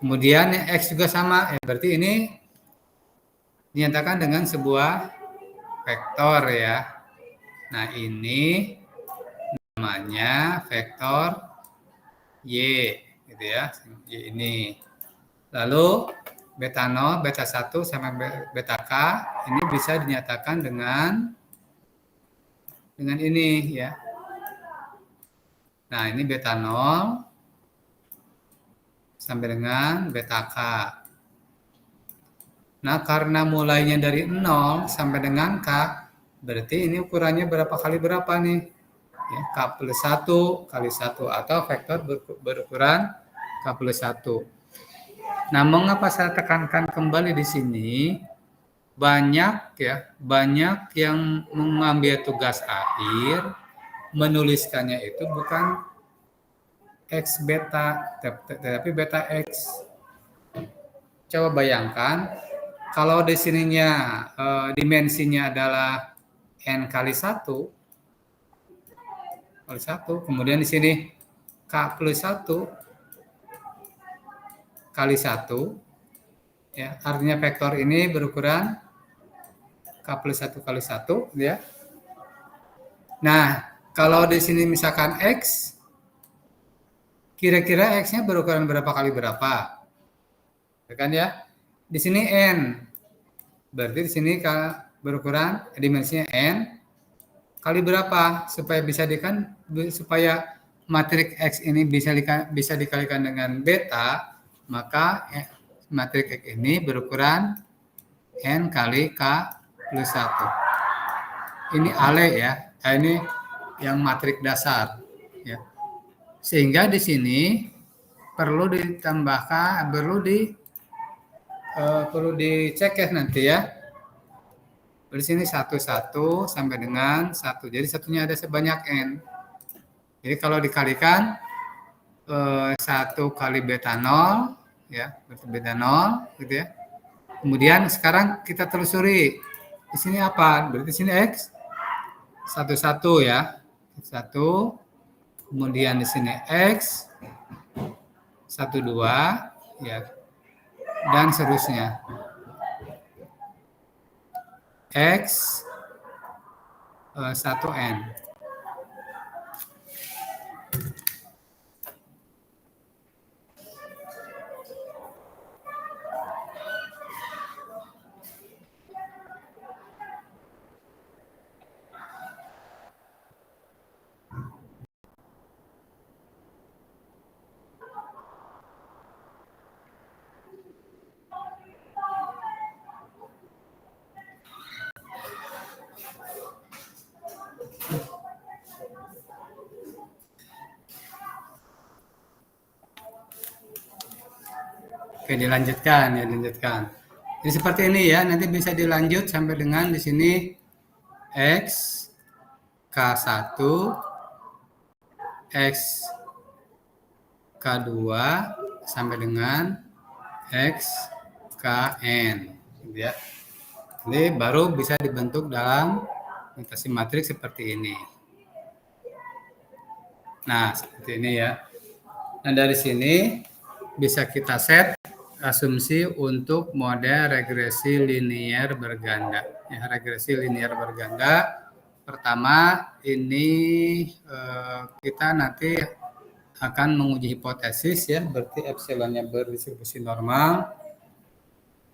Kemudian X juga sama, berarti ini dinyatakan dengan sebuah vektor ya. Nah, ini namanya vektor Y, gitu ya. Y ini. Lalu beta 0, beta 1, sama beta K ini bisa dinyatakan dengan ini ya. Nah, ini beta 0 sampai dengan beta K. Nah, karena mulainya dari 0 sampai dengan K, berarti ini ukurannya berapa kali berapa nih? Ya, K plus 1 kali 1 atau vektor berukuran K plus 1. Nah, mengapa saya tekankan kembali di sini? Banyak yang mengambil tugas akhir, menuliskannya itu bukan X beta, tetapi beta X. Coba bayangkan, kalau di sininya dimensinya adalah N kali 1, kemudian di sini K plus 1 kali 1, ya, artinya vektor ini berukuran K plus 1 kali 1, ya. Nah, kalau di sini misalkan X, kira-kira X-nya berukuran berapa kali berapa? Ya kan ya? Di sini N. Berarti di sini berukuran dimensinya N kali berapa? Supaya matriks X ini bisa dikalikan dengan beta, maka matriks X ini berukuran N kali K plus 1. Ini Ale ya. Nah, ini yang matriks dasar ya. Sehingga di sini perlu ditambahkan, perlu dicek ya nanti ya. Di sini 1 sampai dengan 1. Jadi satunya ada sebanyak N. Jadi kalau dikalikan 1 kali beta 0 ya, berarti beta 0 gitu ya. Kemudian sekarang kita telusuri. Di sini apa? Berarti di sini X 1 ya. 1. Kemudian di sini X 1 2 ya. Dan seterusnya. X 1N. Oke, dilanjutkan. Jadi seperti ini ya, nanti bisa dilanjut sampai dengan di sini X K1, X K2 sampai dengan X Kn, gitu ya. Jadi baru bisa dibentuk dalam notasi matriks seperti ini. Nah, seperti ini ya. Nah, dari sini bisa kita set asumsi untuk model regresi linear berganda. Ya, regresi linear berganda. Pertama, ini kita nanti akan menguji hipotesis ya, berarti epsilonnya berdistribusi normal.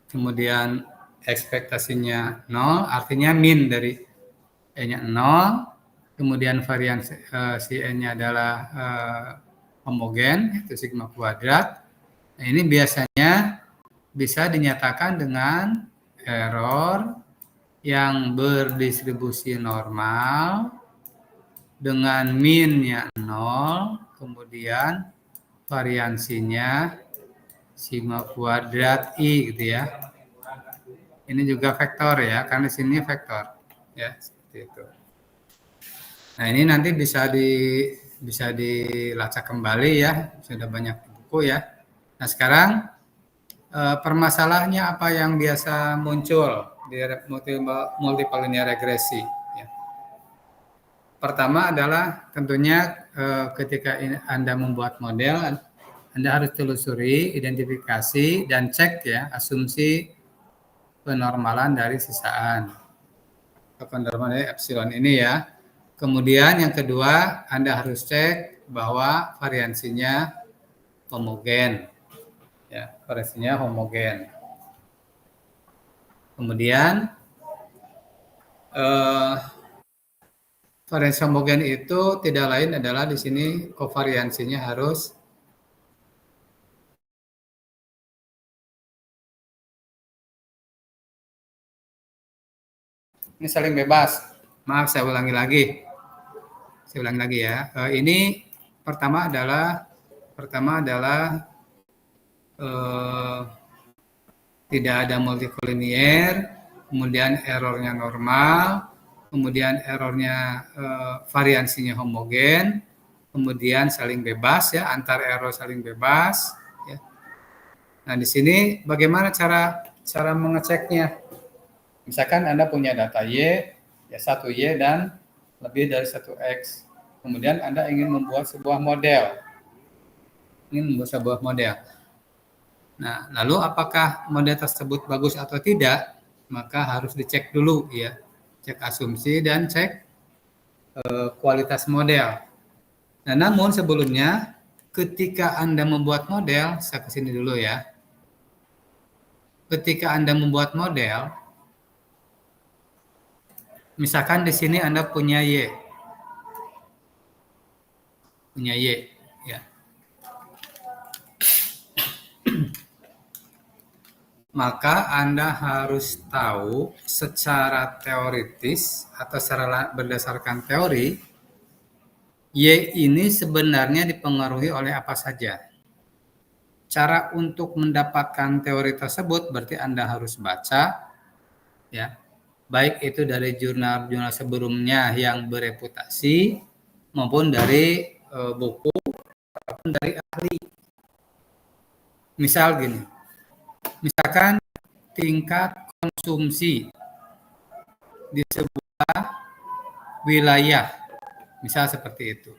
Kemudian ekspektasinya 0, artinya min dari E-nya 0. Kemudian variansi si N-nya adalah homogen, itu sigma kuadrat. Nah, ini biasanya bisa dinyatakan dengan error yang berdistribusi normal dengan min-nya 0, kemudian variansinya sigma kuadrat I gitu ya. Ini juga vektor ya, karena di sini vektor ya, seperti itu. Nah, ini nanti bisa dilacak kembali ya, sudah banyak buku ya. Nah, sekarang permasalahannya apa yang biasa muncul di multiple linear regresi? Ya. Pertama adalah tentunya ketika Anda membuat model, Anda harus telusuri, identifikasi, dan cek ya asumsi penormalan dari sisaan. Penormalan dari epsilon ini ya. Kemudian yang kedua, Anda harus cek bahwa variansinya homogen. Ya, variansinya homogen. Kemudian variansi homogen itu tidak lain adalah di sini kovariansinya harus ini saling bebas. Maaf, saya ulangi lagi. Saya ulangi lagi ya. Ini pertama adalah tidak ada multikolinier, kemudian errornya normal, kemudian errornya variansinya homogen, kemudian saling bebas ya, antar error saling bebas. Ya. Nah di sini bagaimana cara mengeceknya? Misalkan Anda punya data Y, ya 1Y dan lebih dari 1X. Kemudian Anda ingin membuat sebuah model. Nah, lalu apakah model tersebut bagus atau tidak? Maka harus dicek dulu ya. Cek asumsi dan cek kualitas model. Nah, namun sebelumnya ketika Anda membuat model, saya ke sini dulu ya. Ketika Anda membuat model, misalkan di sini Anda punya Y. Ya. Maka Anda harus tahu secara teoritis atau secara berdasarkan teori, Y ini sebenarnya dipengaruhi oleh apa saja. Cara untuk mendapatkan teori tersebut berarti Anda harus baca, ya, baik itu dari jurnal-jurnal sebelumnya yang bereputasi maupun dari buku ataupun dari ahli. Misal gini, misalkan tingkat konsumsi di sebuah wilayah, misal seperti itu,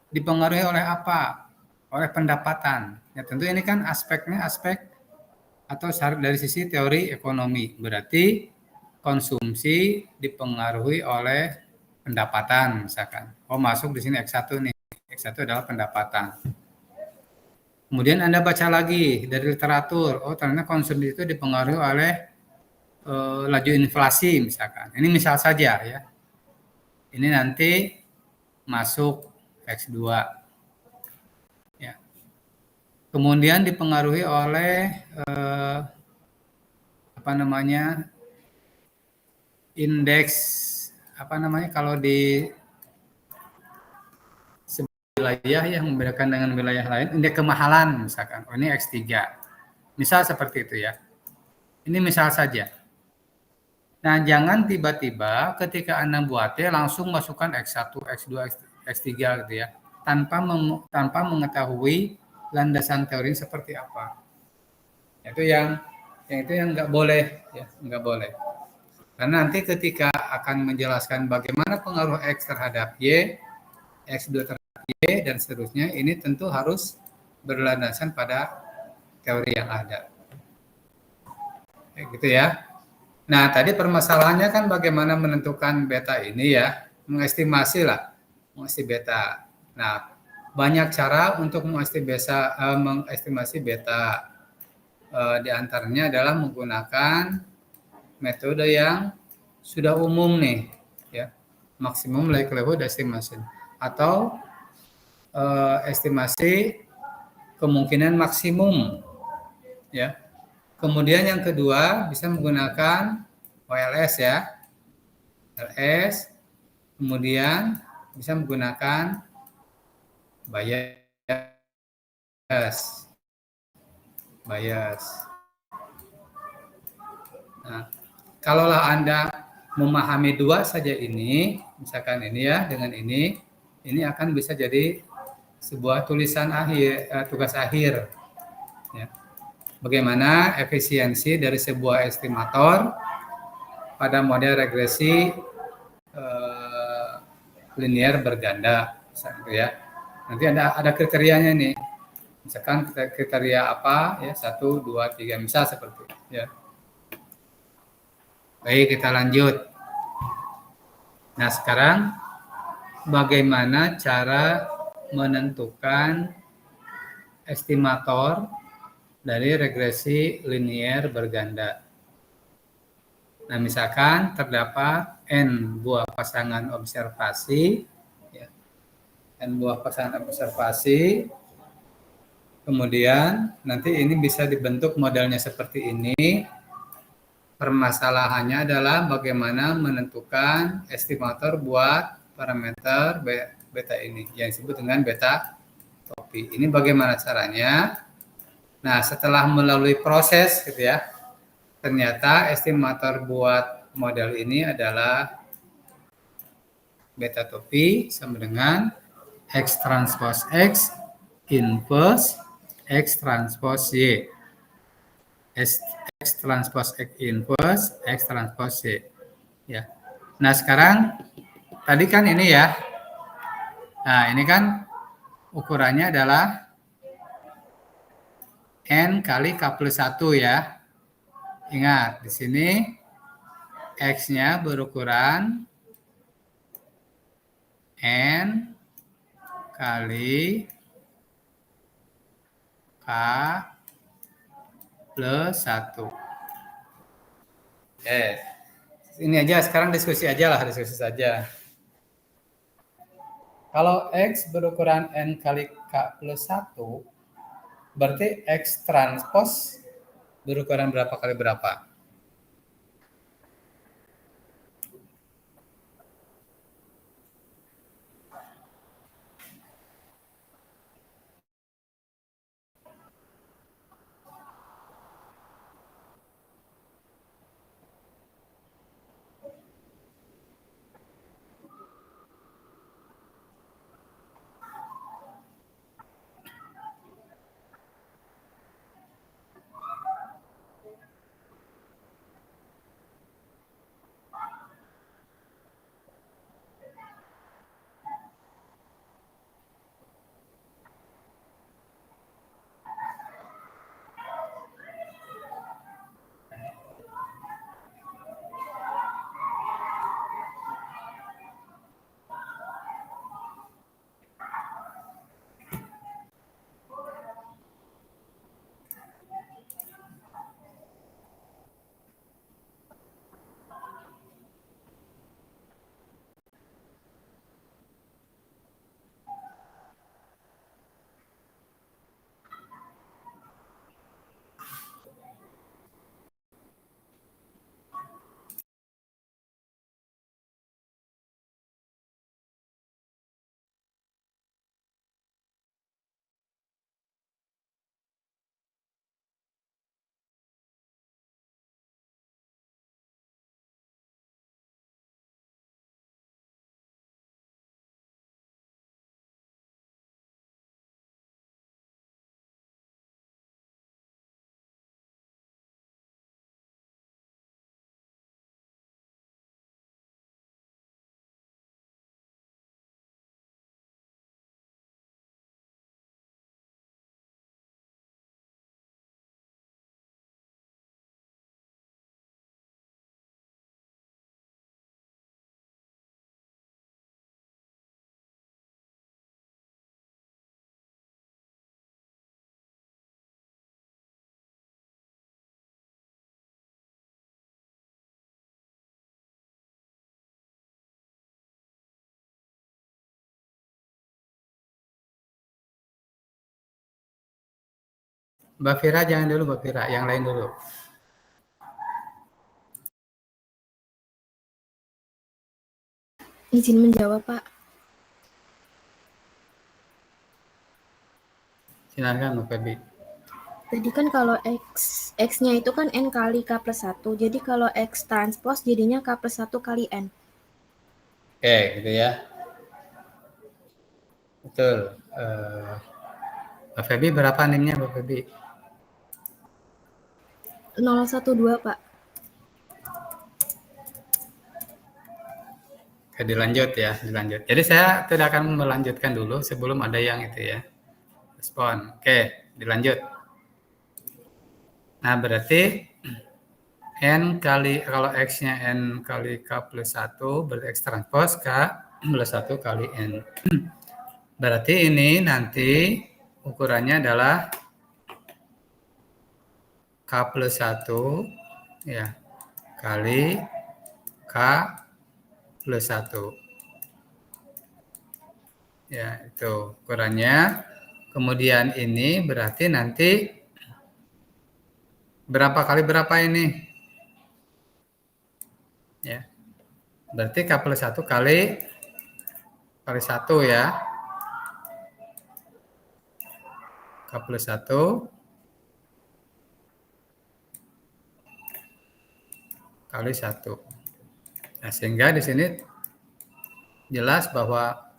dipengaruhi oleh apa? Oleh pendapatan. Ya tentu ini kan aspeknya aspek atau dari sisi teori ekonomi. Berarti konsumsi dipengaruhi oleh pendapatan misalkan. Oh masuk di sini X1 nih. X1 adalah pendapatan. Kemudian Anda baca lagi dari literatur. Oh ternyata konsumsi itu dipengaruhi oleh laju inflasi misalkan. Ini misal saja ya. Ini nanti masuk X2. Kemudian dipengaruhi oleh indeks kalau di wilayah yang membedakan dengan wilayah lain, indeks kemahalan misalkan. Oh, ini X3. Misal seperti itu ya. Ini misal saja. Nah, jangan tiba-tiba ketika Anda buatnya langsung masukkan X1, X2, X3 gitu ya. Tanpa mengetahui landasan teori seperti apa. Itu yang nggak boleh ya, nggak boleh. Karena nanti ketika akan menjelaskan bagaimana pengaruh X terhadap Y, X2 terhadap Y dan seterusnya, ini tentu harus berlandasan pada teori yang ada. Gitu ya. Nah, tadi permasalahannya kan bagaimana menentukan beta ini ya, mengestimasi beta. Nah, banyak cara untuk mengestimasi beta. Di antaranya adalah menggunakan metode yang sudah umum nih, ya, maximum likelihood estimation atau estimasi kemungkinan maksimum, ya. Kemudian yang kedua bisa menggunakan OLS ya, LS. Kemudian bisa menggunakan bias. Nah, kalaulah Anda memahami dua saja ini, misalkan ini ya dengan ini akan bisa jadi sebuah tugas akhir. Ya. Bagaimana efisiensi dari sebuah estimator pada model regresi linear berganda, misalnya ya. Nanti ada kriterianya nih. Misalkan kriteria apa ya, 1, 2, 3, misal seperti itu ya. Baik, kita lanjut. Nah, sekarang bagaimana cara menentukan estimator dari regresi linier berganda. Nah, misalkan terdapat N buah pasangan observasi, ya, N buah pasangan observasi, kemudian nanti ini bisa dibentuk modelnya seperti ini. Permasalahannya adalah bagaimana menentukan estimator buat parameter beta ini, yang disebut dengan beta topi. Ini bagaimana caranya? Nah, setelah melalui proses gitu ya, ternyata estimator buat model ini adalah beta topi sama dengan X transpose X inverse X transpose Y. X transpose X inverse X transpose Y. Ya. Nah, sekarang tadi kan ini ya. Nah, ini kan ukurannya adalah N kali K plus 1 ya. Ingat, di sini X-nya berukuran N kali K plus 1. Ini aja, sekarang diskusi aja lah, diskusi saja. Kalau X berukuran N kali K plus 1, berarti X transpose berukuran berapa kali berapa? Mbak Fira jangan dulu, Mbak Fira, yang lain dulu. Izin menjawab, Pak. Silakan, Mbak Febi. Jadi kan kalau X-nya itu kan N kali K plus 1. Jadi kalau X transpose jadinya K plus 1 kali N. Oke, gitu ya. Betul. Mbak Febi berapa NIM-nya, Mbak Febi? 012, Pak. Oke, dilanjut ya, dilanjut. Jadi saya tidak akan melanjutkan dulu sebelum ada yang itu ya. Respon. Oke, dilanjut. Nah, berarti N kali, kalau X-nya N kali K plus 1, berarti X transpos K plus 1 kali N. Berarti ini nanti ukurannya adalah K plus 1 ya, kali K plus 1. Ya, itu ukurannya. Kemudian ini berarti nanti berapa kali berapa ini? Ya. Berarti K plus 1 kali 1 ya. K plus 1 kali 1. Nah, sehingga di sini jelas bahwa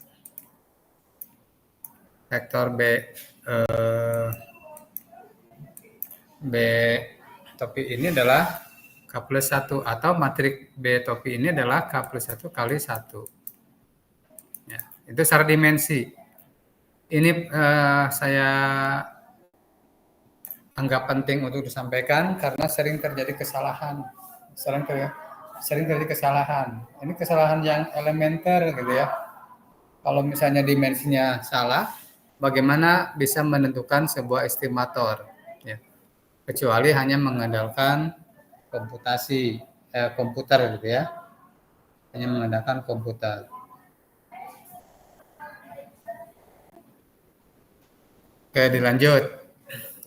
vektor B topi ini adalah K plus 1 atau matriks B topi ini adalah K plus 1 kali 1. Ya, itu secara dimensi. Ini saya anggap penting untuk disampaikan karena sering terjadi kesalahan. Sering terjadi kesalahan. Ini kesalahan yang elementer gitu ya. Kalau misalnya dimensinya salah, bagaimana bisa menentukan sebuah estimator? Ya. Kecuali hanya mengandalkan komputer gitu ya. Hanya mengandalkan komputer. Oke, dilanjut.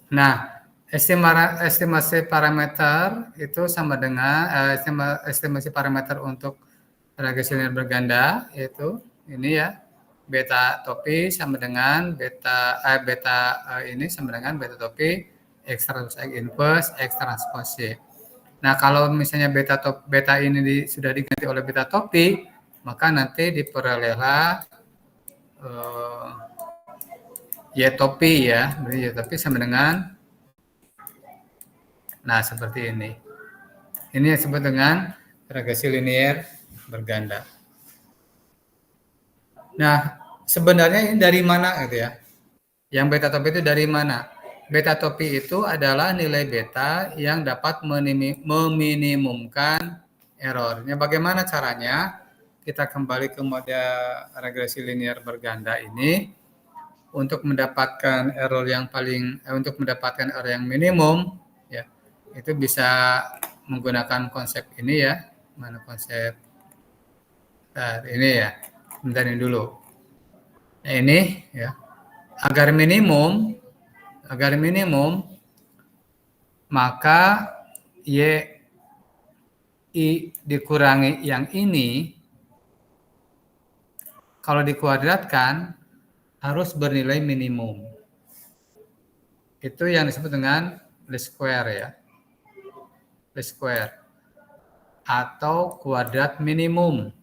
Nah, estimasi parameter itu sama dengan estimasi parameter untuk regresi linear berganda, yaitu ini ya, beta topi sama dengan ini sama dengan beta topi X transpos X inverse X transpos Y. Nah, kalau misalnya beta ini sudah diganti oleh beta topi, maka nanti diperolehlah Y topi ya. Jadi Y topi sama dengan, nah seperti ini. Ini yang disebut dengan regresi linear berganda. Nah, sebenarnya ini dari mana gitu ya? Yang beta topi itu dari mana? Beta topi itu adalah nilai beta yang dapat meminimumkan errornya. Bagaimana caranya? Kita kembali ke model regresi linear berganda ini untuk mendapatkan error yang minimum ya. Itu bisa menggunakan konsep ini ya. Mana konsep ini ya. Bentar ini dulu. Nah, ini ya. Agar minimum maka I dikurangi yang ini kalau dikuadratkan harus bernilai minimum. Itu yang disebut dengan least square ya. Least square atau kuadrat minimum.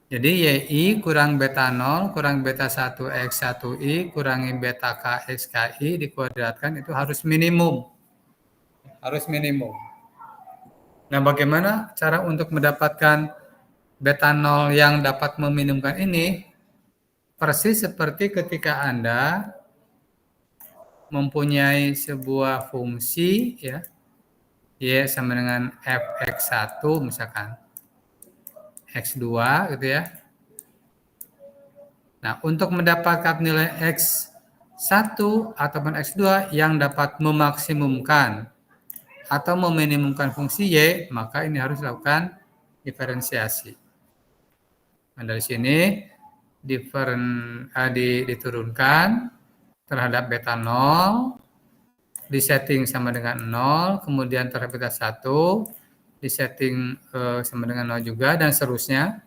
Jadi YI kurang beta 0 kurang beta 1 X 1I kurangi beta K X KI dikuadratkan itu harus minimum. Harus minimum. Nah, bagaimana cara untuk mendapatkan beta 0 yang dapat meminimumkan ini? Persis seperti ketika Anda mempunyai sebuah fungsi ya, Y sama dengan fx1 misalkan. X2 gitu ya. Nah, untuk mendapatkan nilai X1 ataupun X2 yang dapat memaksimumkan atau meminimumkan fungsi Y, maka ini harus dilakukan diferensiasi. Nah, dari sini diturunkan terhadap beta 0, disetting sama dengan 0, kemudian terhadap beta 1, disetting sama dengan 0 juga, dan seterusnya.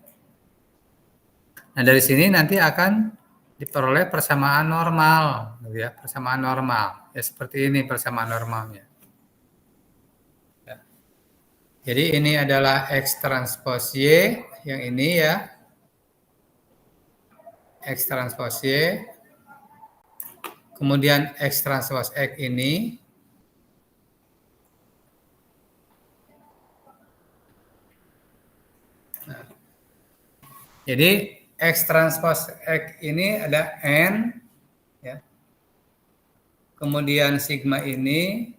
Nah, dari sini nanti akan diperoleh persamaan normal, gitu ya, persamaan normal. Ya, seperti ini persamaan normalnya. Ya. Jadi ini adalah X transpos Y, yang ini ya. X transpos Y. Kemudian X transpos X ini. Jadi X transpose X ini ada N, ya. Kemudian sigma ini,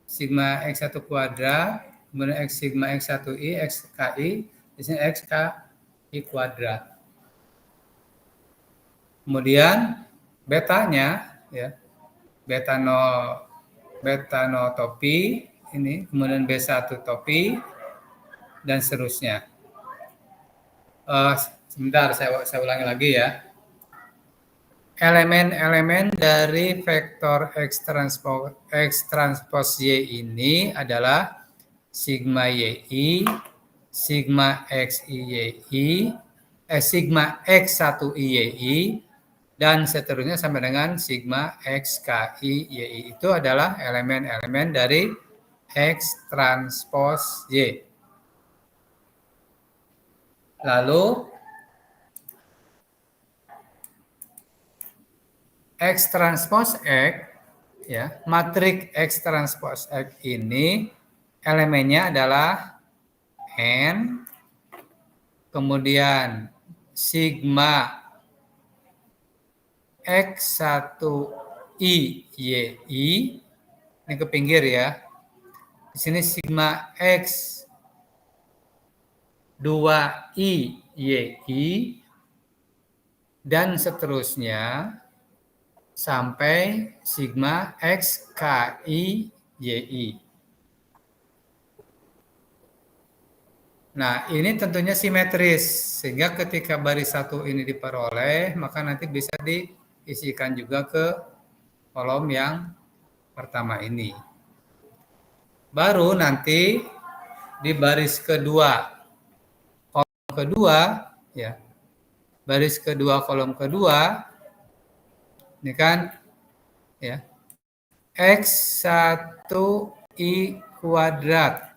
sigma X1 kuadrat, kemudian X sigma X1I, XKI, di sini XKI kuadrat. Kemudian betanya, ya, betanotopi ini, kemudian B1 topi, dan seterusnya. Sebentar, saya ulangi lagi ya. Elemen-elemen dari vektor X transpose Y ini adalah sigma YI, sigma XIYI, sigma X1IYI, dan seterusnya sampai dengan sigma XKIYI. Itu adalah elemen-elemen dari X transpose Y. Lalu X transpose X, ya, matriks X transpose X ini elemennya adalah N, kemudian sigma X1IYI, ini ke pinggir ya. Di sini sigma X2IYI, dan seterusnya sampai sigma XKIYI. Nah, ini tentunya simetris, sehingga ketika baris satu ini diperoleh, maka nanti bisa diisikan juga ke kolom yang pertama ini. Baru nanti di baris kedua, kolom kedua, ya, baris kedua, kolom kedua, ini kan, ya, X1I kuadrat.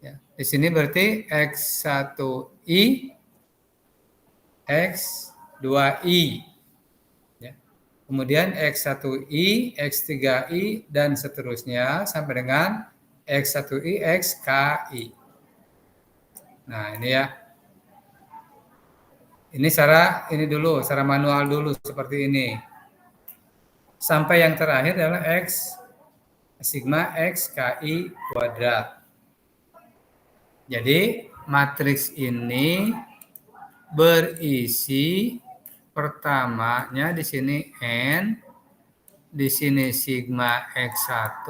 Ya, di sini berarti X1I, X2I. Ya. Kemudian X1I, X3I, dan seterusnya sampai dengan X1I, XKI. Nah, ini ya. Ini secara manual dulu seperti ini. Sampai yang terakhir adalah X sigma XKI kuadrat. Jadi matriks ini berisi pertamanya di sini N, di sini sigma X1.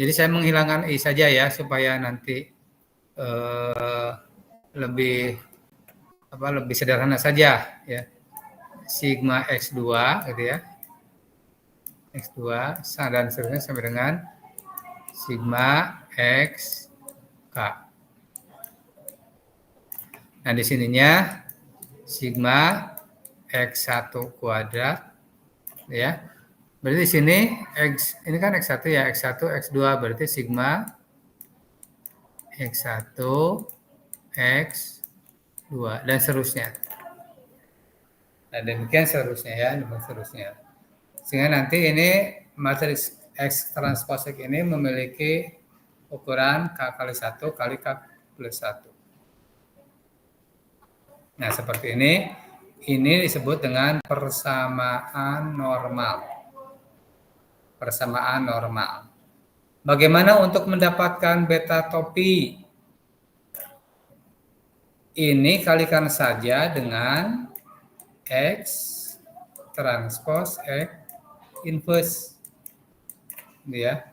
Jadi saya menghilangkan I saja ya supaya nanti lebih sederhana saja ya. Sigma X2 gitu ya. X2 dan seterusnya sampai dengan sigma XK. Nah, di sininya sigma X1 kuadrat ya. Berarti di sini X ini kan X1 ya, X1 X2 berarti sigma X1 X2 dan seterusnya. Nah, demikian seterusnya ya, Sehingga nanti ini matriks X transpose ini memiliki ukuran K kali 1 kali K plus 1. Nah, seperti ini. Ini disebut dengan persamaan normal. Persamaan normal. Bagaimana untuk mendapatkan beta topi? Ini kalikan saja dengan X transpose X inverse. Ya.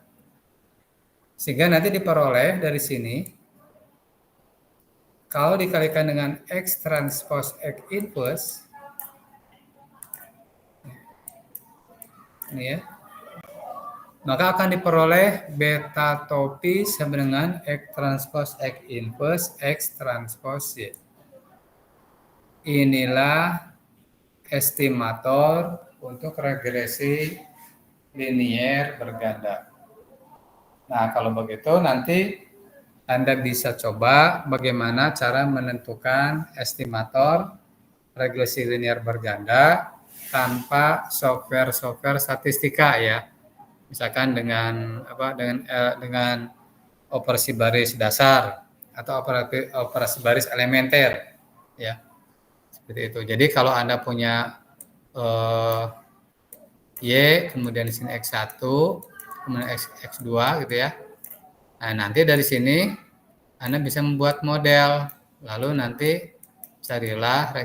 Sehingga nanti diperoleh dari sini, kalau dikalikan dengan X transpose X inverse, ini ya, maka akan diperoleh beta topi sama dengan X transpose X inverse X transpose Y. Inilah estimator untuk regresi linier berganda. Nah, kalau begitu nanti Anda bisa coba bagaimana cara menentukan estimator regresi linier berganda tanpa software statistika ya. Misalkan dengan operasi baris dasar atau operasi baris elementer, ya. Seperti itu. Jadi kalau Anda punya Y, kemudian di sini X1, kemudian X2 gitu ya. Nah, nanti dari sini Anda bisa membuat model, lalu nanti carilah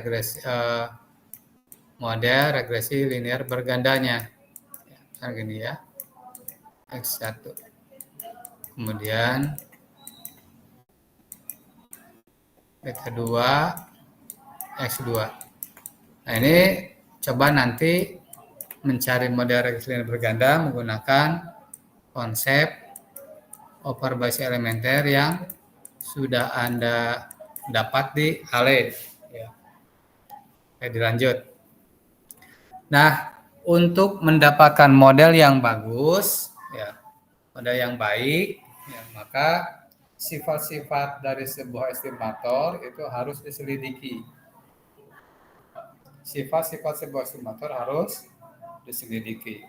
model regresi linear bergandanya. Nah, gini ya. X1. Kemudian beta 2, X2. Nah, ini coba nanti mencari model regresi linear berganda menggunakan konsep operasi elementer yang sudah Anda dapat di ALE. Ya. Oke, dilanjut. Nah, untuk mendapatkan model yang bagus, ya, model yang baik, ya, maka sifat-sifat dari sebuah estimator itu harus diselidiki. Sifat-sifat sebuah estimator harus diselidiki.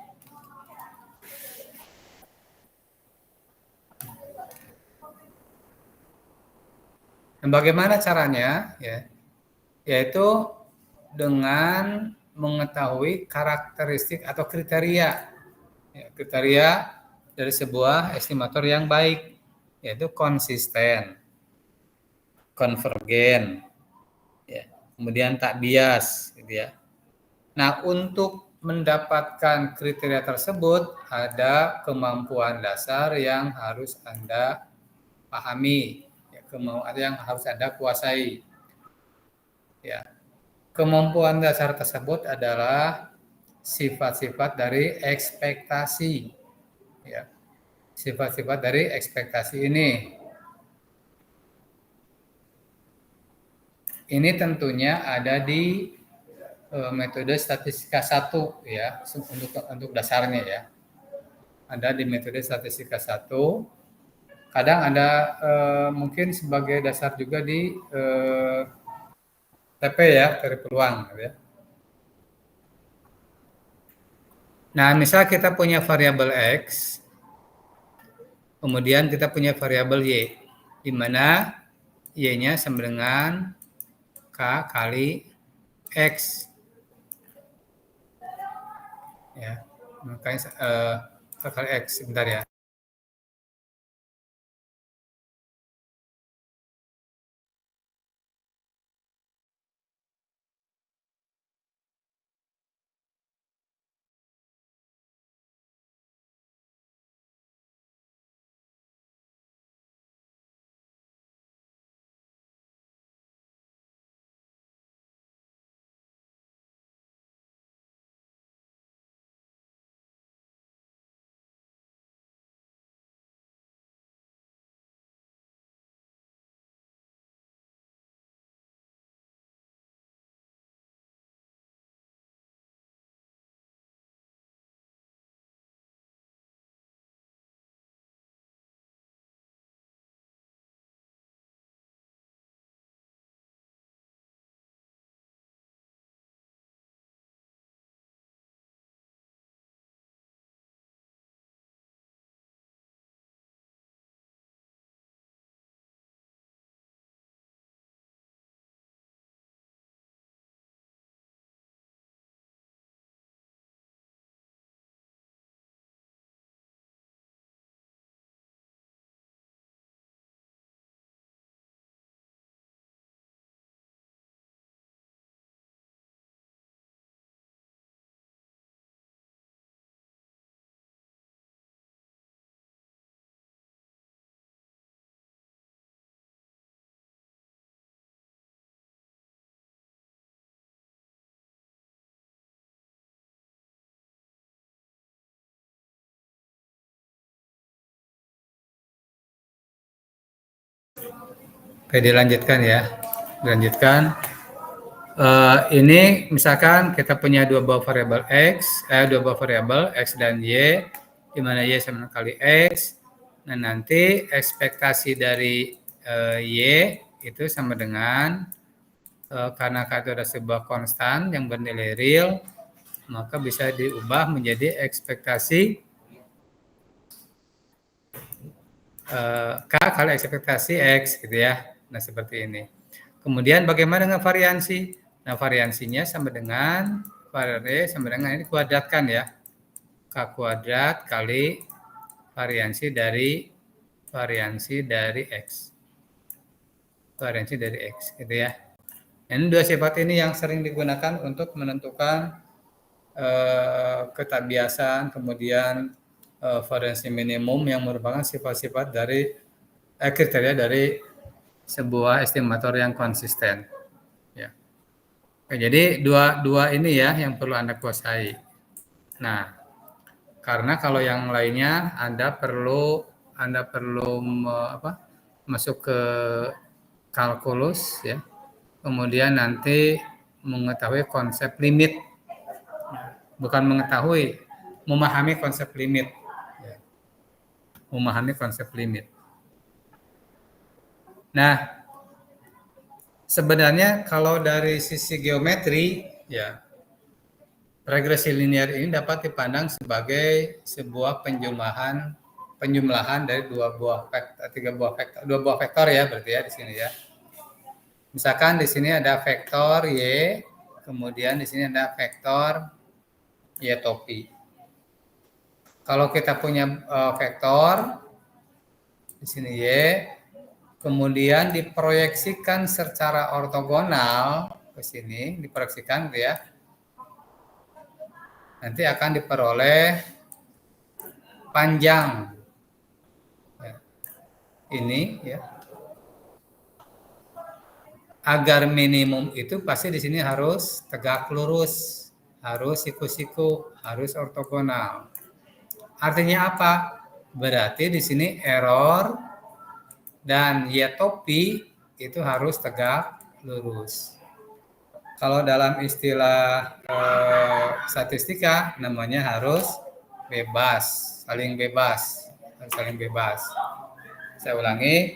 Dan bagaimana caranya? Ya, yaitu dengan mengetahui karakteristik atau kriteria, ya, kriteria dari sebuah estimator yang baik, yaitu konsisten, konvergen, ya, kemudian tak bias, gitu ya. Nah, untuk mendapatkan kriteria tersebut ada kemampuan dasar yang harus Anda pahami, ya, kemampuan yang harus Anda kuasai. Ya, kemampuan dasar tersebut adalah sifat-sifat dari ekspektasi. Ya, sifat-sifat dari ekspektasi ini. Ini tentunya ada di metode statistika 1 ya, untuk dasarnya ya. Ada di metode statistika 1. Kadang ada mungkin sebagai dasar juga di TP ya, teori peluang gitu ya. Nah, misal kita punya variabel X, kemudian kita punya variabel Y, di mana Y-nya sama dengan K kali X. Ya, makanya K kali X, sebentar ya. Oke, dilanjutkan ya. Dilanjutkan. Ini misalkan kita punya dua buah variabel X dan Y, di mana Y sama dengan kali X. Nah, nanti ekspektasi dari Y itu sama dengan karena K itu ada sebuah konstan yang bernilai real, maka bisa diubah menjadi ekspektasi K kali ekspektasi X gitu ya. Nah, seperti ini. Kemudian bagaimana dengan variansi? Nah, variansinya sama dengan ini kuadratkan ya. K kuadrat kali variansi dari X. Variansi dari X gitu ya. Ini dua sifat ini yang sering digunakan untuk menentukan keterbiasaan, kemudian variansi minimum yang merupakan sifat-sifat dari kriteria dari sebuah estimator yang konsisten. Ya. Oke, jadi dua ini ya yang perlu Anda kuasai. Nah, karena kalau yang lainnya Anda perlu masuk ke kalkulus ya. Kemudian nanti mengetahui konsep limit. Bukan mengetahui, memahami konsep limit. Ya. Memahami konsep limit. Nah, sebenarnya kalau dari sisi geometri, ya, regresi linear ini dapat dipandang sebagai sebuah penjumlahan dari dua buah vektor ya berarti ya di sini ya. Misalkan di sini ada vektor y, kemudian di sini ada vektor y topi. Kalau kita punya vektor di sini y, kemudian diproyeksikan secara ortogonal ke sini, diproyeksikan gitu ya. Nanti akan diperoleh panjang ini ya. Agar minimum itu pasti di sini harus tegak lurus, harus siku-siku, harus ortogonal. Artinya apa? Berarti di sini error dan y topi itu harus tegak lurus. Kalau dalam istilah statistika namanya harus bebas, saling bebas, saling bebas. Saya ulangi,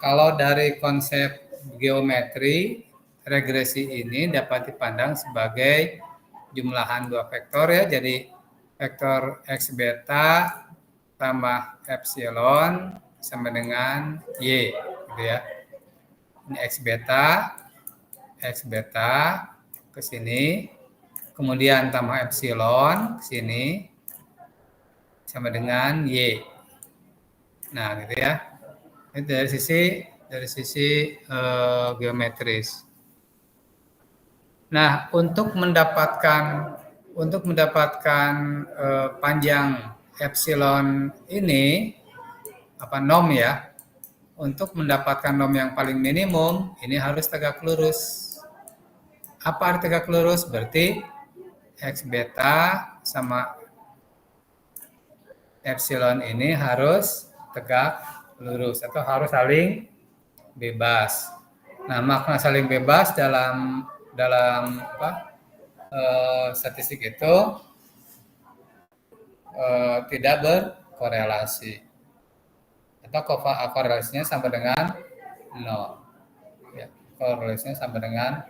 kalau dari konsep geometri, regresi ini dapat dipandang sebagai jumlahan dua vektor ya, jadi vektor x beta tambah epsilon sama dengan y, gitu ya. Ini x beta ke sini, kemudian tambah epsilon ke sini sama dengan y. Nah, gitu ya. Ini dari sisi geometris. Nah, untuk mendapatkan panjang epsilon ini norm ya. Untuk mendapatkan norm yang paling minimum ini harus tegak lurus. Apa arti tegak lurus? Berarti x beta sama epsilon ini harus tegak lurus atau harus saling bebas. Nah, makna saling bebas dalam statistik itu tidak berkorelasi atau korelasinya sama dengan 0. Ya, korelasinya sama dengan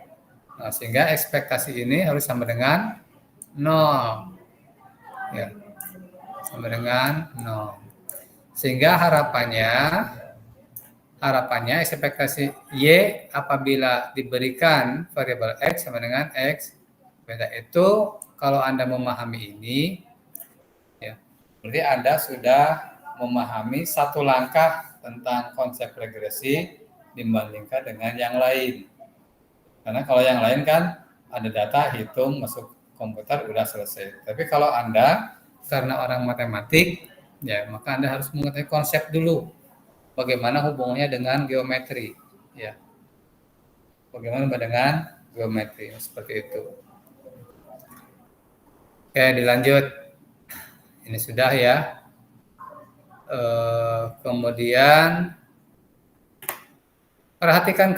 0. Sehingga ekspektasi ini harus sama dengan 0. Ya, sama dengan 0. Sehingga harapannya ekspektasi Y apabila diberikan variabel X sama dengan X beta itu, kalau Anda memahami ini, ya, berarti Anda sudah memahami satu langkah tentang konsep regresi dibandingkan dengan yang lain. Karena kalau yang lain kan ada data, hitung, masuk komputer, udah selesai. Tapi kalau Anda karena orang matematik, ya maka Anda harus mengetahui konsep dulu. Bagaimana hubungannya dengan geometri, ya. Bagaimana dengan geometri, seperti itu. Oke, dilanjut. Ini sudah ya. Kemudian perhatikan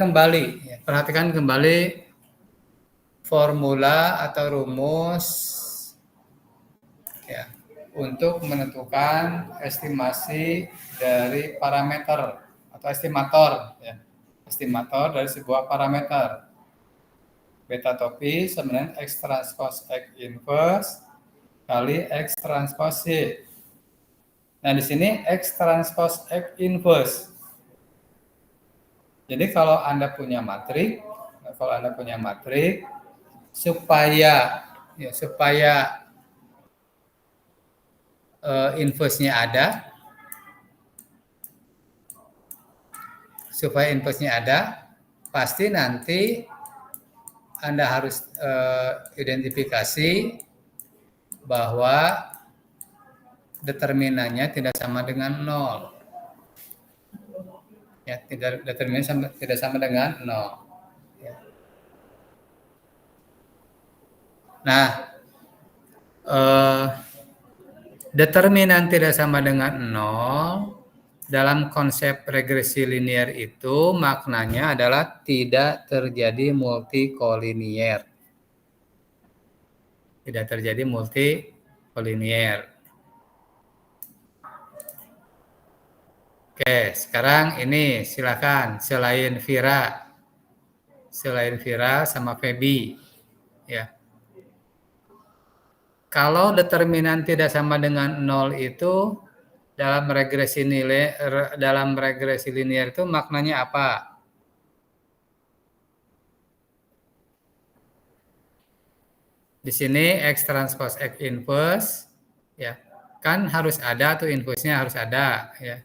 kembali formula atau rumus ya untuk menentukan estimasi dari parameter atau estimator ya. Estimator dari sebuah parameter. Beta topi sama dengan X transpose X inverse kali X transpose Y. Nah, di sini X transpose X inverse. Jadi kalau Anda punya matrik, supaya inverse-nya ada, pasti nanti Anda harus identifikasi bahwa determinannya tidak sama dengan 0. Ya, determinan tidak sama dengan 0. Ya. Nah, determinan tidak sama dengan 0 dalam konsep regresi linear itu maknanya adalah tidak terjadi multikolinier. Tidak terjadi multikolinier. Oke, sekarang ini silakan selain Vira sama Feby, ya. Kalau determinan tidak sama dengan 0 itu dalam regresi linear itu maknanya apa? Di sini X transpose X inverse, ya, kan harus ada tuh inverse-nya harus ada, ya.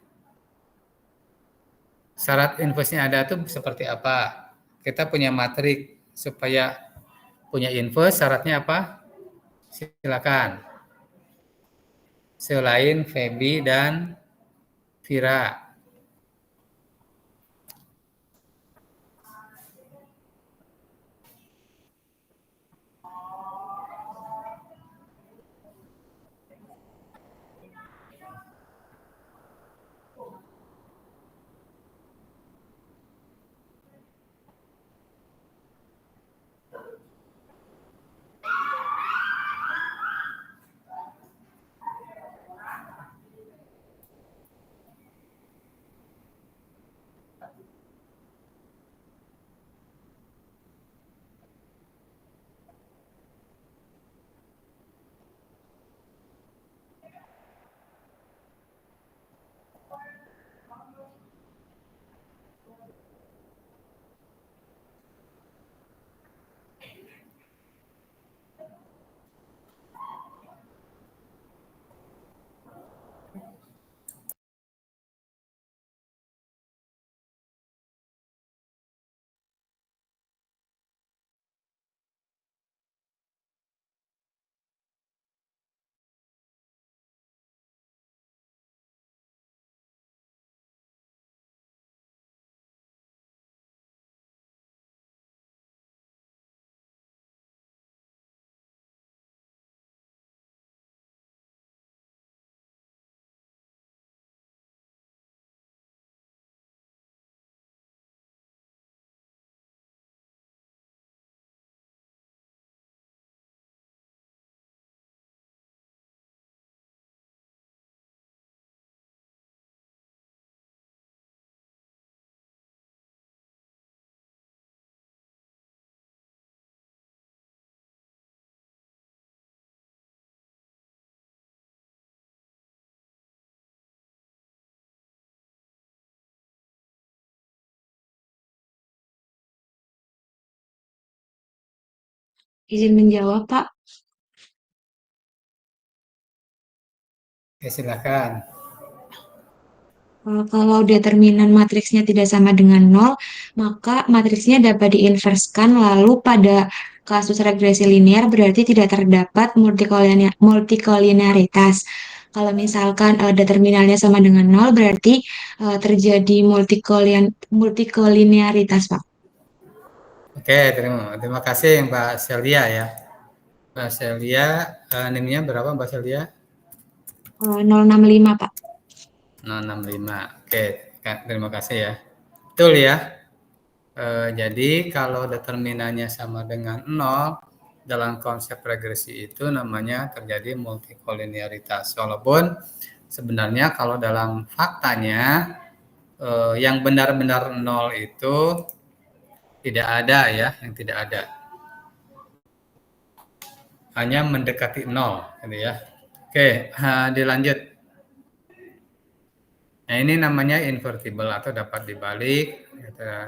Syarat inverse-nya ada tuh seperti apa? Kita punya matrik, supaya punya inverse syaratnya apa? Silakan. Selain Feby dan Vira. Izin menjawab, Pak. Oke, silakan. Kalau determinan matriksnya tidak sama dengan 0, maka matriksnya dapat diinverskan, lalu pada kasus regresi linear berarti tidak terdapat multikolinearitas. Kalau misalkan determinalnya sama dengan 0, berarti terjadi multikolinearitas, Pak. Oke, terima kasih Mbak Celia ya. Mbak Celia, NIM-nya berapa Mbak Celia? 065, Pak. 065. Oke, terima kasih ya. Betul ya. Jadi kalau determinannya sama dengan 0 dalam konsep regresi itu namanya terjadi multikolinearitas. Walaupun sebenarnya kalau dalam faktanya yang benar-benar 0 itu tidak ada ya, yang tidak ada. Hanya mendekati 0 gitu ya. Oke, dilanjut. Nah, ini namanya invertible atau dapat dibalik,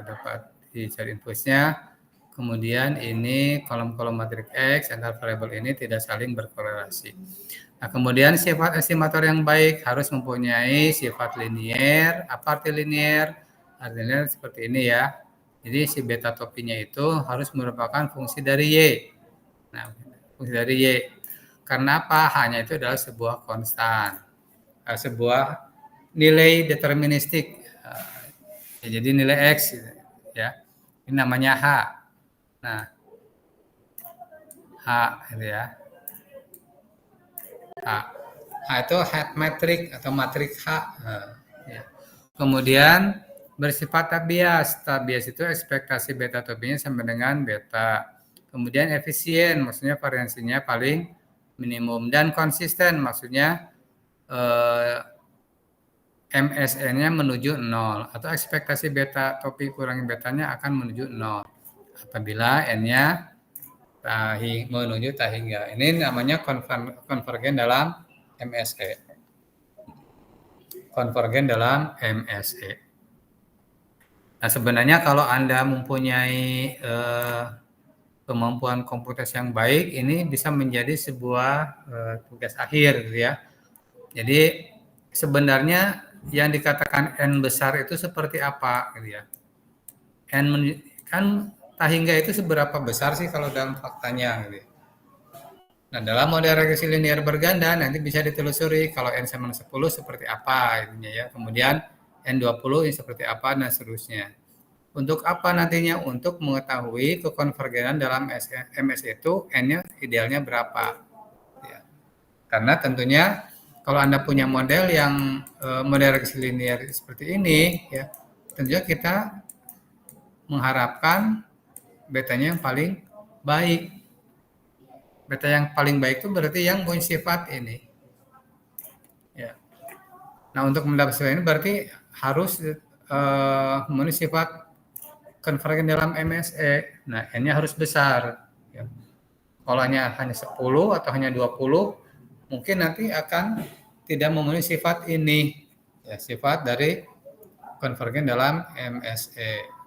dapat dicari inputsnya. Kemudian ini kolom-kolom matriks X antar variabel ini tidak saling berkorelasi. Nah, kemudian sifat estimator yang baik harus mempunyai sifat linier. Apa arti linier? Artinya seperti ini ya. Jadi si beta topinya itu harus merupakan fungsi dari Y. Nah, fungsi dari Y. Karena apa? Hanya itu adalah sebuah konstan. Sebuah nilai deterministik. Jadi nilai X ya. Ini namanya H. Nah, H gitu ya. H itu head matrix atau matrik H. Ya. Kemudian bersifat tabias. Tabias itu ekspektasi beta topinya sama dengan beta. Kemudian efisien, maksudnya variansinya paling minimum. Dan konsisten, maksudnya MSN-nya menuju 0. Atau ekspektasi beta topi kurangi betanya akan menuju 0. Apabila N-nya menuju tak hingga. Ini namanya konvergen dalam MSE. Konvergen dalam MSE. Nah, sebenarnya kalau Anda mempunyai kemampuan komputasi yang baik, ini bisa menjadi sebuah tugas akhir gitu ya. Jadi sebenarnya yang dikatakan N besar itu seperti apa gitu ya. N kan tak hingga itu seberapa besar sih kalau dalam faktanya gitu. Nah, dalam model regresi linear berganda nanti bisa ditelusuri kalau N sama 10 seperti apa ininya ya. Kemudian N20 ini seperti apa dan seterusnya. Untuk apa nantinya? Untuk mengetahui kekonvergenan dalam MS itu N-nya idealnya berapa. Ya. Karena tentunya kalau Anda punya model yang model regresi linear seperti ini ya, tentunya kita mengharapkan betanya yang paling baik. Beta yang paling baik itu berarti yang punya sifat ini. Ya. Nah, untuk mendapatkan ini berarti harus memenuhi sifat konvergen dalam MSE. Nah, N-nya harus besar. Ya. Kalau hanya 10 atau hanya 20, mungkin nanti akan tidak memenuhi sifat ini. Ya, sifat dari konvergen dalam MSE.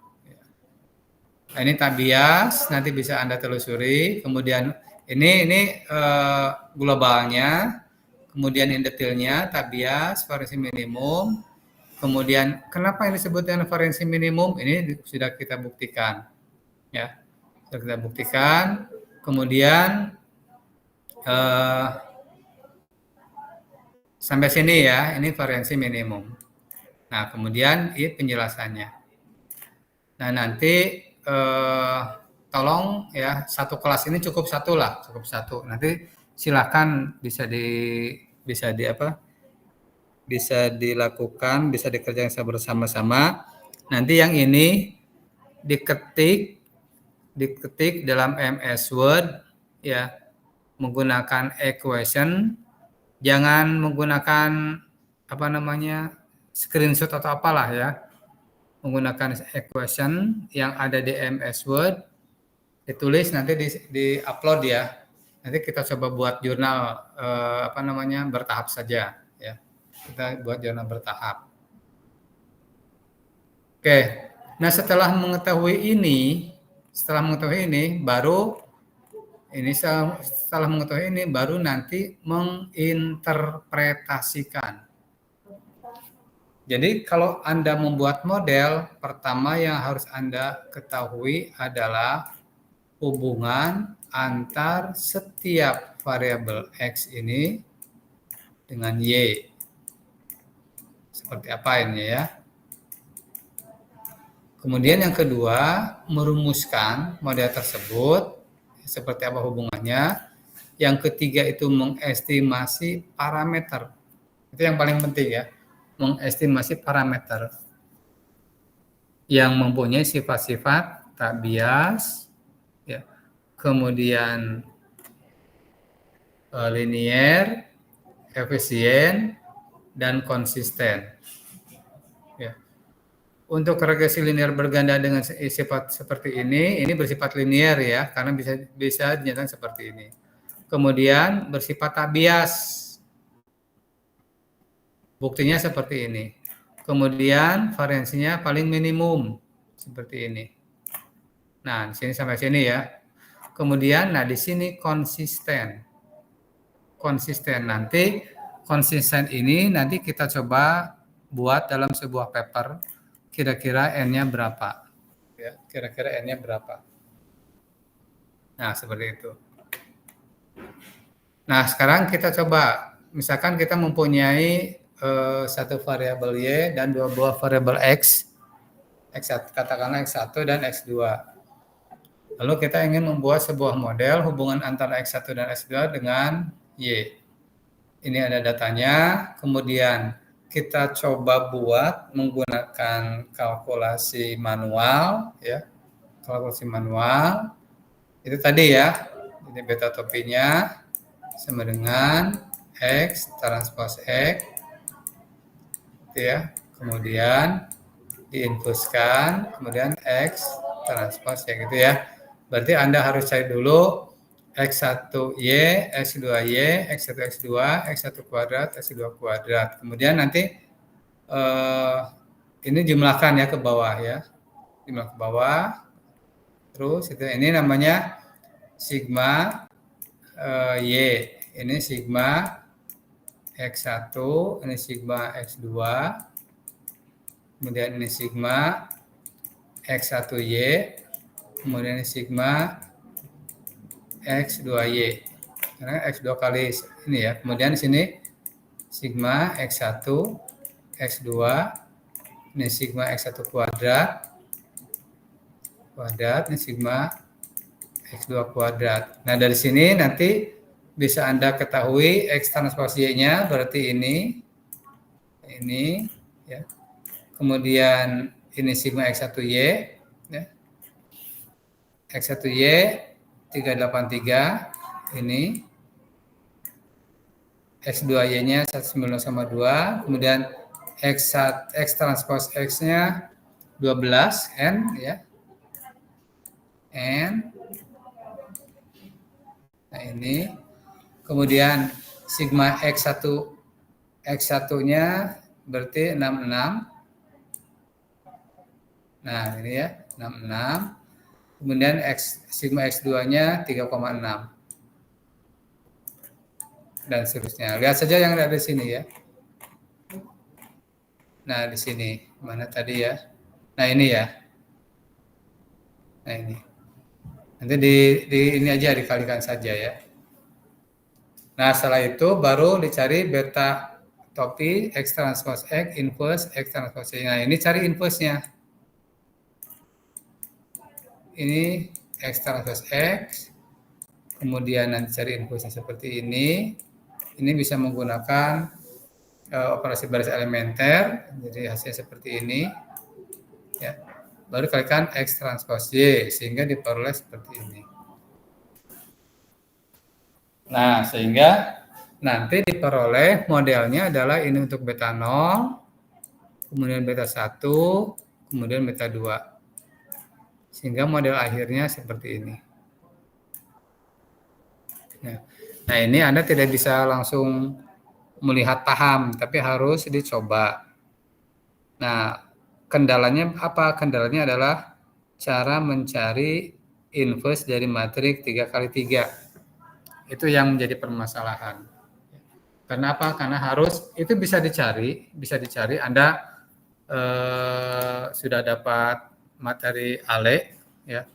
Nah, ini tabias, nanti bisa Anda telusuri. Kemudian ini globalnya, kemudian detailnya, tabias, variansi minimum. Kemudian kenapa ini disebut dengan variansi minimum? Ini sudah kita buktikan, ya, sudah kita buktikan. Kemudian sampai sini ya, ini variansi minimum. Nah, kemudian ini penjelasannya. Nah, nanti tolong ya, satu kelas ini cukup satu lah, cukup satu. Nanti silakan bisa dilakukan, bisa dikerjakan bersama-sama. Nanti yang ini diketik dalam MS Word ya, menggunakan equation, jangan menggunakan screenshot atau apalah ya. Menggunakan equation yang ada di MS Word, ditulis nanti di-upload ya. Nanti kita coba buat jurnal bertahap saja ya. Kita buat jurnal bertahap. Oke. Nah, setelah mengetahui ini baru nanti menginterpretasikan. Jadi kalau Anda membuat model, pertama yang harus Anda ketahui adalah hubungan antar setiap variabel X ini dengan Y. Seperti apa ini ya. Kemudian yang kedua, merumuskan model tersebut, seperti apa hubungannya. Yang ketiga itu mengestimasi parameter. Itu yang paling penting ya. Mengestimasi parameter yang mempunyai sifat-sifat tabias, ya, kemudian linier, efisien, dan konsisten. Ya. Untuk regresi linear berganda dengan sifat seperti ini bersifat linier ya, karena bisa dinyatakan seperti ini. Kemudian bersifat tabias. Buktinya seperti ini. Kemudian variansinya paling minimum seperti ini. Nah, di sini sampai sini ya. Kemudian, nah di sini konsisten. Konsisten ini nanti kita coba buat dalam sebuah paper. Kira-kira N-nya berapa? Ya, kira-kira N-nya berapa? Nah, seperti itu. Nah, sekarang kita coba. Misalkan kita mempunyai satu variabel Y dan dua buah variabel X. X1, katakanlah X1 dan X2. Lalu kita ingin membuat sebuah model hubungan antara X1 dan X2 dengan Y. Ini ada datanya, kemudian kita coba buat menggunakan kalkulasi manual, ya. Kalkulasi manual. Itu tadi ya. Ini beta topinya sama dengan X transpose X. Gitu ya. Kemudian diinpuskan, kemudian X transpose ya gitu ya. Berarti Anda harus cari dulu X1Y, X2Y, X1, X2, X1 kuadrat, X2 kuadrat. Kemudian nanti ini jumlahkan ya ke bawah ya. Jumlah ke bawah. Terus itu ini namanya sigma Y. Ini sigma X1, ini sigma X2. Kemudian ini sigma X1Y, kemudian ini sigma X2Y. Karena X2 kali ini ya. Kemudian di sini sigma X1, X2, ini sigma X1 kuadrat, ini sigma X2 kuadrat. Nah, dari sini nanti bisa Anda ketahui X transpose Y-nya berarti ini ya. Kemudian ini sigma X1Y ya. X1Y 383 ini X2Y-nya 190,2, kemudian X transpose X-nya 12 N ya. N. Nah, ini. Kemudian sigma X1-nya berarti 66. Nah, ini ya, 66. Kemudian sigma X2-nya 3,6. Dan seterusnya. Lihat saja yang ada di sini ya. Nah, di sini. Mana tadi ya? Nah, ini ya. Nah, ini. Nanti di ini aja dikalikan saja ya. Nah, setelah itu baru dicari beta topi X transpose X, inverse X transpose Y. Nah, ini cari inverse-nya. Ini X transpose X. Kemudian nanti cari inverse-nya seperti ini. Ini bisa menggunakan operasi baris elementer, jadi hasilnya seperti ini. Ya. Baru kalikan X transpose Y, sehingga diperoleh seperti ini. Nah, sehingga nanti diperoleh modelnya adalah ini untuk beta 0, kemudian beta 1, kemudian beta 2. Sehingga model akhirnya seperti ini. Nah, ini Anda tidak bisa langsung melihat paham, tapi harus dicoba. Nah, kendalanya apa? Kendalanya adalah cara mencari inverse dari matriks 3x3. Itu yang menjadi permasalahan. Kenapa? Karena harus itu bisa dicari Anda sudah dapat materi ALE ya.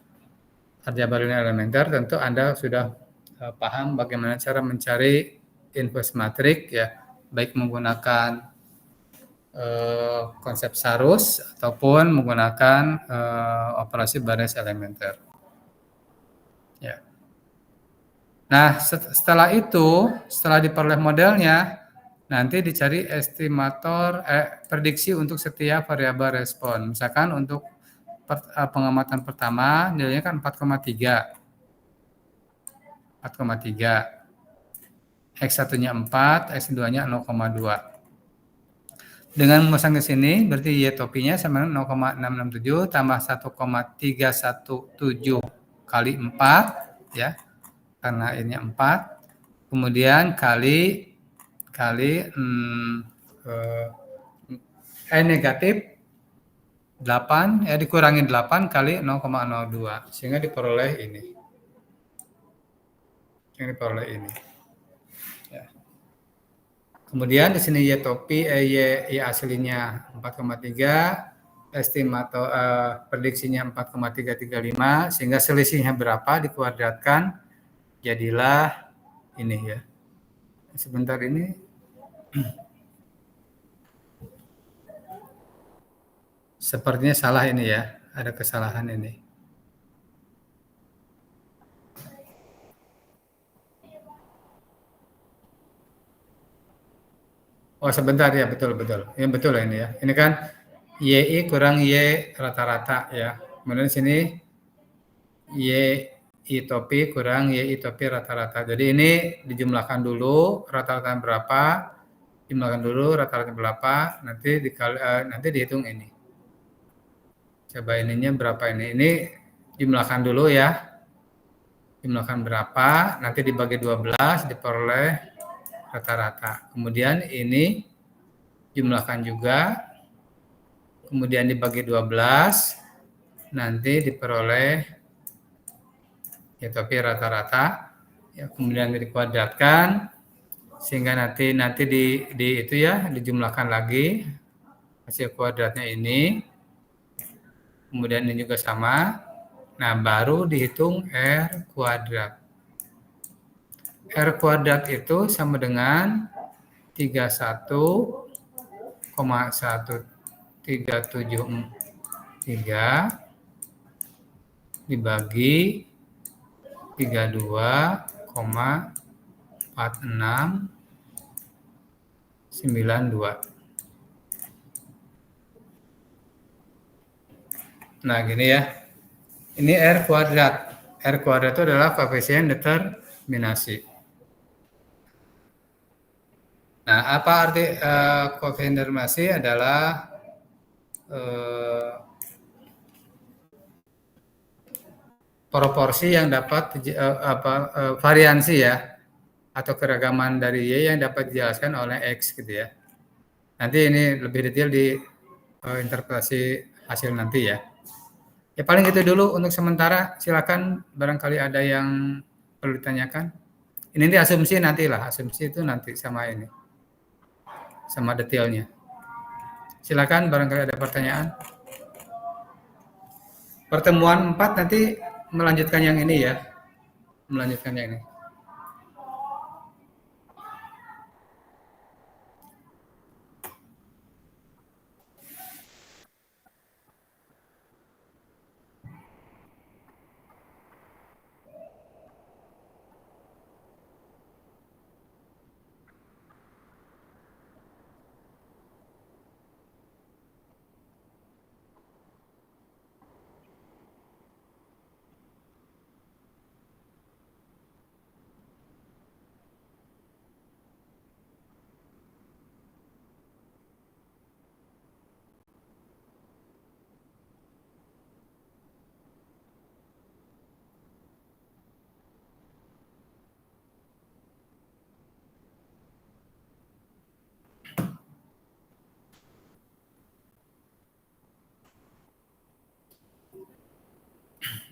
Aljabar linear elementer, tentu Anda sudah paham bagaimana cara mencari inverse matriks ya, baik menggunakan konsep Sarus ataupun menggunakan operasi baris elementer. Ya. Nah, setelah diperoleh modelnya, nanti dicari estimator prediksi untuk setiap variabel respon. Misalkan untuk pengamatan pertama nilainya kan 4,3. X1-nya 4, X2-nya 0,2. Dengan memasang ke sini, berarti Y topinya sama dengan 0,667 tambah 1,317 kali 4, ya. Karena ini 4. Kemudian kali N negatif 8 ya dikurangi 8 kali 0,02 sehingga diperoleh ini. Yang diperoleh ini. Ya. Kemudian di sini Y topi Y aslinya 4,3, estimator prediksinya 4,335 sehingga selisihnya berapa dikuadratkan jadilah ini ya. Sebentar ini sepertinya salah ini ya, ada kesalahan ini. Oh sebentar ya, betul. Ya betul ini ya. Ini kan YI kurang Y rata-rata ya. Kemudian sini YI topi kurang YI topi rata-rata. Jadi ini dijumlahkan dulu rata-rata berapa, jumlahkan dulu rata-rata berapa, nanti dihitung ini. Coba ininya berapa ini? Ini jumlahkan dulu ya. Jumlahkan berapa, nanti dibagi 12 diperoleh rata-rata. Kemudian ini jumlahkan juga, kemudian dibagi 12, nanti diperoleh ya tapi rata-rata. Ya, kemudian dikuadratkan sehingga nanti di itu ya dijumlahkan lagi hasil kuadratnya ini. Kemudian ini juga sama. Nah, baru dihitung R kuadrat. R kuadrat itu sama dengan 31,1373 dibagi 32,4692. Nah, gini ya. Ini R kuadrat. R kuadrat itu adalah koefisien determinasi. Nah, apa arti koefisien determinasi adalah proporsi yang dapat variansi ya atau keragaman dari Y yang dapat dijelaskan oleh X gitu ya. Nanti ini lebih detail di interpretasi hasil nanti ya. Ya paling itu dulu untuk sementara. Silakan barangkali ada yang perlu ditanyakan. Ini asumsi nantilah, asumsi itu nanti sama ini. Sama detailnya. Silakan barangkali ada pertanyaan. Pertemuan 4 nanti melanjutkan yang ini ya. Melanjutkan yang ini.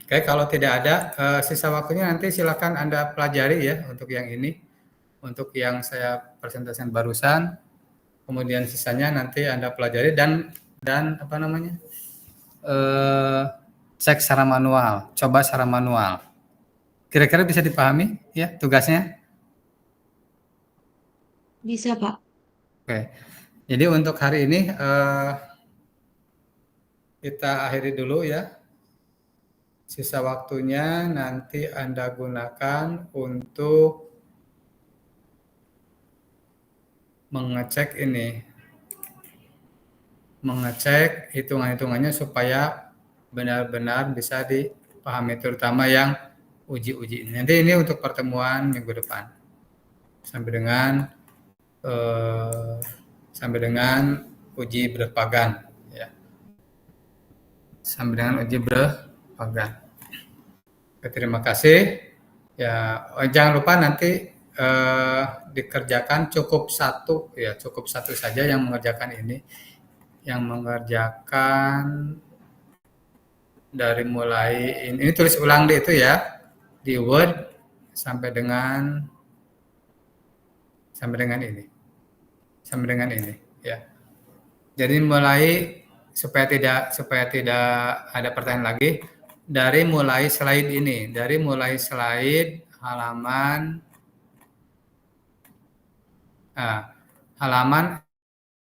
Oke, kalau tidak ada sisa waktunya nanti silakan Anda pelajari ya untuk yang ini, untuk yang saya presentasikan barusan. Kemudian sisanya nanti Anda pelajari dan apa namanya? Cek secara manual, coba secara manual. Kira-kira bisa dipahami ya tugasnya? Bisa, Pak. Oke. Jadi untuk hari ini kita akhiri dulu ya. Sisa waktunya nanti Anda gunakan untuk mengecek ini. Mengecek hitungan-hitungannya supaya benar-benar bisa dipahami, terutama yang uji-uji. Nanti ini untuk pertemuan minggu depan. Sampai dengan uji berpagan ya. Sampai dengan uji berpagan. Terima kasih. Ya, jangan lupa nanti dikerjakan cukup satu saja yang mengerjakan ini. yang mengerjakan dari mulai ini tulis ulang deh itu ya di Word sampai dengan ini ya. Jadi mulai supaya tidak ada pertanyaan lagi dari mulai slide ini, dari mulai slide halaman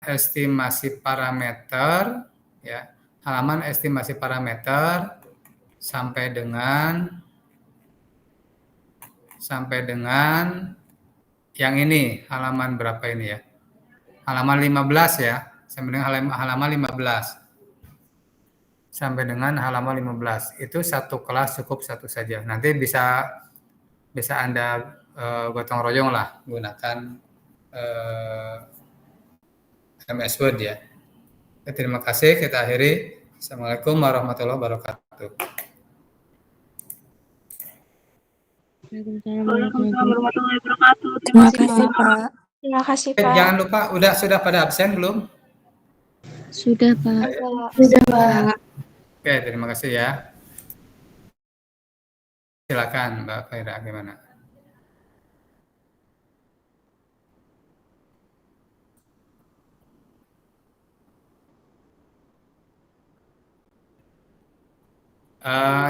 estimasi parameter ya, halaman estimasi parameter sampai dengan yang ini, halaman berapa ini ya? Halaman 15 ya, sampai dengan halaman 15. Sampai dengan halaman 15. Itu satu kelas cukup satu saja. Nanti bisa Anda gotong royong lah gunakan MS Word ya. Terima kasih, kita akhiri. Assalamualaikum warahmatullahi wabarakatuh. Waalaikumsalam warahmatullahi wabarakatuh. Terima kasih, Pak. Terima kasih, Pak. Jangan lupa, sudah pada absen belum? Sudah, Pak. Sudah, Pak. Oke, terima kasih ya. Silakan Mbak Faira, gimana?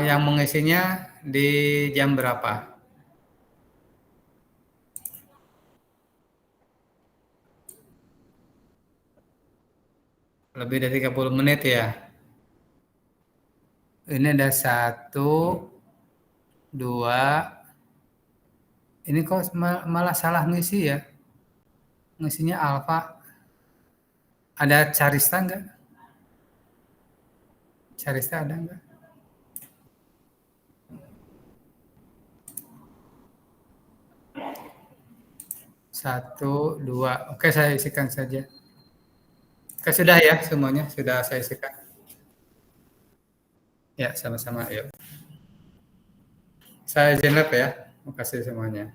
Yang mengisinya di jam berapa? Lebih dari 30 menit ya. Ini ada 1, 2. Ini kok malah salah ngisi ya? Ngisinya alfa. Ada Carista enggak? Carista ada enggak? Satu, 2. Oke, saya isikan saja. Oke, sudah ya semuanya? Sudah saya isikan? Ya, sama-sama. Yuk. Saya izin lab ya. Terima kasih semuanya.